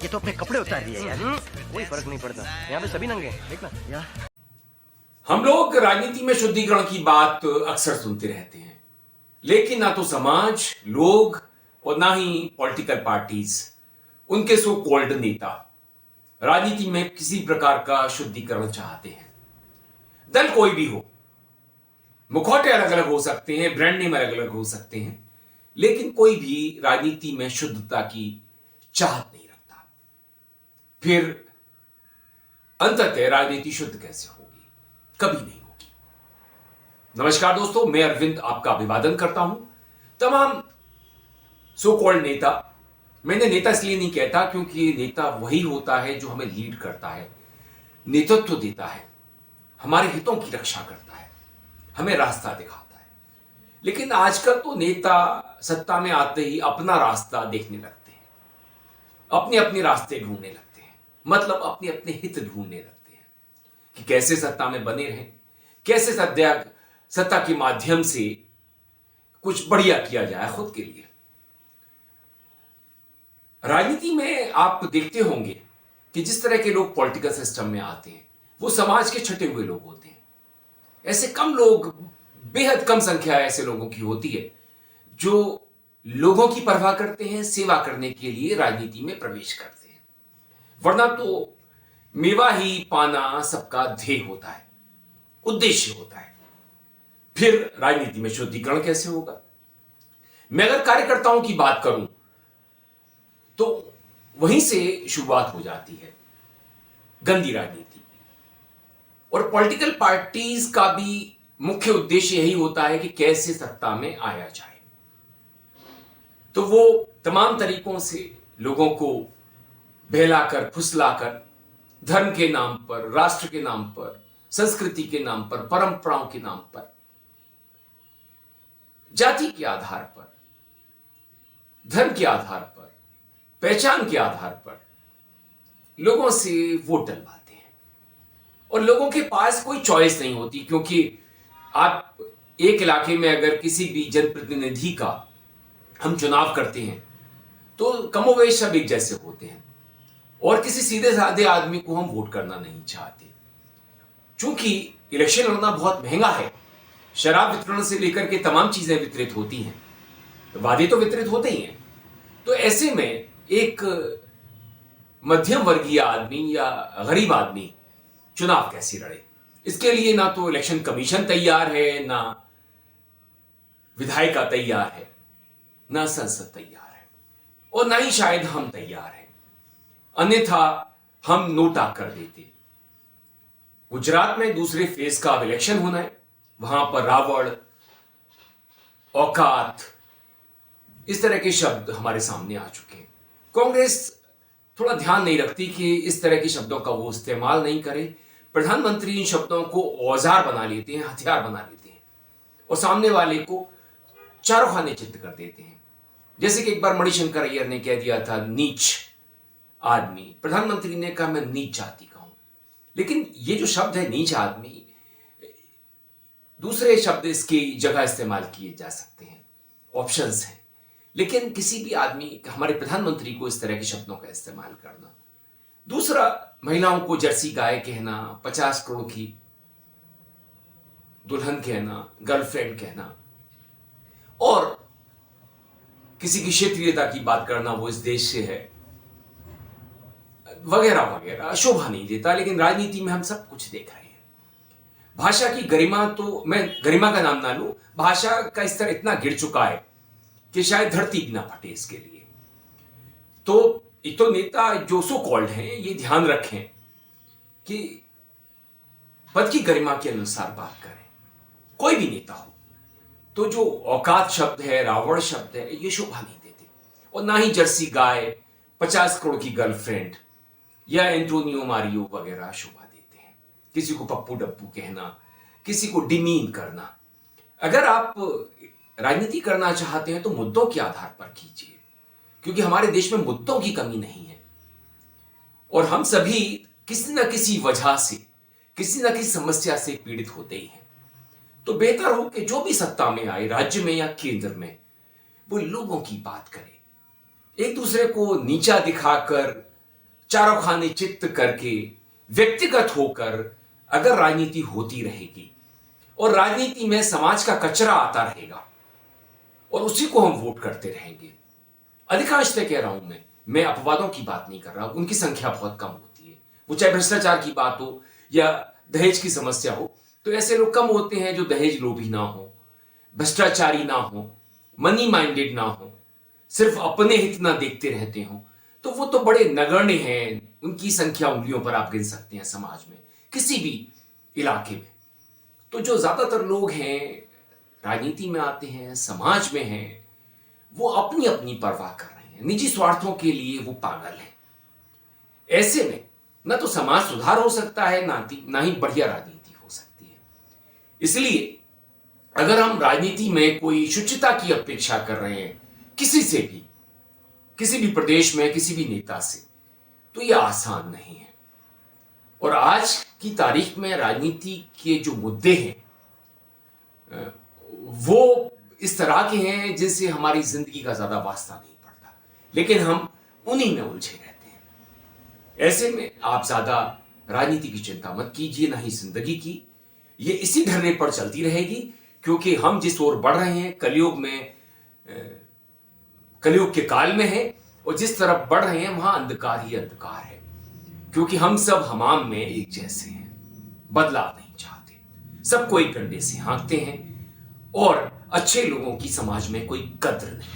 ये तो अपने कपड़े उतार दिए यार। कोई फर्क नहीं पड़ता, यहाँ पे सभी नंगे हैं, देखना यार हम लोग राजनीति में शुद्धिकरण की बात अक्सर सुनते रहते हैं, लेकिन ना तो समाज, लोग और ना ही पॉलिटिकल पार्टीज, उनके सो कॉल्ड नेता राजनीति में किसी प्रकार का शुद्धिकरण चाहते हैं। दल कोई भी हो, मुखौटे अलग अलग हो सकते हैं, ब्रांड नेम अलग अलग हो सकते हैं, लेकिन कोई भी राजनीति में शुद्धता की चाहत नहीं रखता। फिर अंततः राजनीति शुद्ध कैसे होगी? कभी नहीं होगी। नमस्कार दोस्तों, मैं अरविंद आपका अभिवादन करता हूं। तमाम सो कॉल्ड नेता, मैंने नेता इसलिए नहीं कहता क्योंकि नेता वही होता है जो हमें लीड करता है, नेतृत्व देता है, हमारे हितों की रक्षा करता है, हमें रास्ता दिखाता है। लेकिन आजकल तो नेता सत्ता में आते ही अपना रास्ता देखने लगते हैं, अपने अपने रास्ते ढूंढने लगते हैं, मतलब अपने अपने हित ढूंढने लगते हैं कि कैसे सत्ता में बने रहें, कैसे सत्ता के माध्यम से कुछ बढ़िया किया जाए खुद के लिए। राजनीति में आप देखते होंगे कि जिस तरह के लोग पॉलिटिकल सिस्टम में आते हैं वो समाज के छटे हुए लोग होते हैं। ऐसे कम लोग, बेहद कम संख्या ऐसे लोगों की होती है जो लोगों की परवाह करते हैं, सेवा करने के लिए राजनीति में प्रवेश करते हैं। वरना तो मेवा ही पाना सबका ध्येय होता है, उद्देश्य होता है। फिर राजनीति में शुद्धिकरण कैसे होगा? मैं अगर कार्यकर्ताओं की बात करूं तो वहीं से शुरुआत हो जाती है गंदी राजनीति। और पॉलिटिकल पार्टीज का भी मुख्य उद्देश्य यही होता है कि कैसे सत्ता में आया जाए। तो वो तमाम तरीकों से लोगों को बहलाकर, फुसलाकर, धर्म के नाम पर, राष्ट्र के नाम पर, संस्कृति के नाम पर, परंपराओं के नाम पर, जाति के आधार पर, धर्म के आधार पर, पहचान के आधार पर लोगों से वोट डलवाते हैं। और लोगों के पास कोई चॉइस नहीं होती, क्योंकि आप एक इलाके में अगर किसी भी जनप्रतिनिधि का हम चुनाव करते हैं तो कमोवेश सब एक जैसे होते हैं और किसी सीधे साधे आदमी को हम वोट करना नहीं चाहते। चूंकि इलेक्शन लड़ना बहुत महंगा है, शराब वितरण से लेकर के तमाम चीजें वितरित होती हैं, वादे तो वितरित होते ही हैं। तो ऐसे में एक मध्यम वर्गीय आदमी या गरीब आदमी चुनाव कैसे लड़े? इसके लिए ना तो इलेक्शन कमीशन तैयार है, ना विधायिका तैयार है, ना संसद तैयार है, और ना ही शायद हम तैयार हैं। अन्यथा हम नोटा कर देते। गुजरात में दूसरे फेज का अब इलेक्शन होना है, वहां पर रावण, औकात, इस तरह के शब्द हमारे सामने आ चुके हैं। कांग्रेस थोड़ा ध्यान नहीं रखती कि इस तरह के शब्दों का वो इस्तेमाल नहीं करे। प्रधानमंत्री इन शब्दों को औजार बना लेते हैं, हथियार बना लेते हैं और सामने वाले को चारों खाने चित्त कर देते हैं। जैसे कि एक बार मणिशंकर अय्यर ने कह दिया था नीच आदमी, प्रधानमंत्री ने कहा मैं नीच जाति का हूं। लेकिन ये जो शब्द है नीच आदमी, दूसरे शब्द इसकी जगह इस्तेमाल किए जा सकते हैं, ऑप्शंस हैं। लेकिन किसी भी आदमी, हमारे प्रधानमंत्री को इस तरह के शब्दों का इस्तेमाल करना। दूसरा, महिलाओं को जर्सी गाय कहना, 50 करोड़ की दुल्हन कहना, गर्लफ्रेंड कहना, और किसी की क्षेत्रीयता की बात करना, वो इस देश से है, वगैरह वगैरह, शोभा नहीं देता। लेकिन राजनीति में हम सब कुछ देख रहे हैं। भाषा की गरिमा, तो मैं गरिमा का नाम ना लूं, भाषा का स्तर इतना गिर चुका है कि शायद धरती भी ना फटे इसके लिए। तो एक तो नेता जो सो कॉल्ड हैं, ये ध्यान रखें कि पद की गरिमा के अनुसार बात करें। कोई भी नेता हो तो जो औकात शब्द है, रावण शब्द है, ये शोभा नहीं देते। और ना ही जर्सी गाय, 50 करोड़ की गर्लफ्रेंड या एंटोनियो मारियो वगैरह शोभा देते हैं। किसी को पप्पू डप्पू कहना, किसी को डिमीन करना। अगर आप राजनीति करना चाहते हैं तो मुद्दों के आधार पर कीजिए, क्योंकि हमारे देश में मुद्दों की कमी नहीं है और हम सभी किसी न किसी वजह से, किसी न किसी समस्या से पीड़ित होते ही हैं। तो बेहतर हो कि जो भी सत्ता में आए, राज्य में या केंद्र में, वो लोगों की बात करे, एक दूसरे को नीचा दिखाकर चारों खाने चित्त करके व्यक्तिगत होकर अगर राजनीति होती रहेगी और राजनीति में समाज का कचरा आता रहेगा और उसी को हम वोट करते रहेंगे, अधिकांशतः कह रहा हूं मैं अपवादों की बात नहीं कर रहा हूं, उनकी संख्या बहुत कम होती है, वो चाहे भ्रष्टाचार की बात हो या दहेज की समस्या हो, तो ऐसे लोग कम होते हैं जो दहेज लोभी ना हो, भ्रष्टाचारी ना हो, मनी माइंडेड ना हो, सिर्फ अपने हित ना देखते रहते हो, तो वो तो बड़े नगण्य हैं, उनकी संख्या उंगलियों पर आप गिन सकते हैं समाज में किसी भी इलाके में। तो जो ज्यादातर लोग हैं राजनीति में आते हैं, समाज में हैं, वो अपनी अपनी परवाह कर रहे हैं, निजी स्वार्थों के लिए वो पागल हैं। ऐसे में ना तो समाज सुधार हो सकता है, ना ही बढ़िया राजनीति हो सकती है। इसलिए अगर हम राजनीति में कोई शुचिता की अपेक्षा कर रहे हैं किसी से भी, किसी भी प्रदेश में किसी भी नेता से, तो यह आसान नहीं है। और आज की तारीख में राजनीति के जो मुद्दे हैं वो इस तरह के हैं जिनसे हमारी जिंदगी का ज्यादा वास्ता नहीं पड़ता, लेकिन हम उन्हीं में उलझे रहते हैं। ऐसे में आप ज्यादा राजनीति की चिंता मत कीजिए, ना ही जिंदगी की। ये इसी धरने पर चलती रहेगी, क्योंकि हम जिस ओर बढ़ रहे हैं कलयुग के काल में है, और जिस तरफ बढ़ रहे हैं वहां अंधकार ही अंधकार है, क्योंकि हम सब हमाम में एक जैसे हैं, बदलाव नहीं चाहते, सबको एक डंडे से हाँकते हैं और अच्छे लोगों की समाज में कोई कद्र नहीं।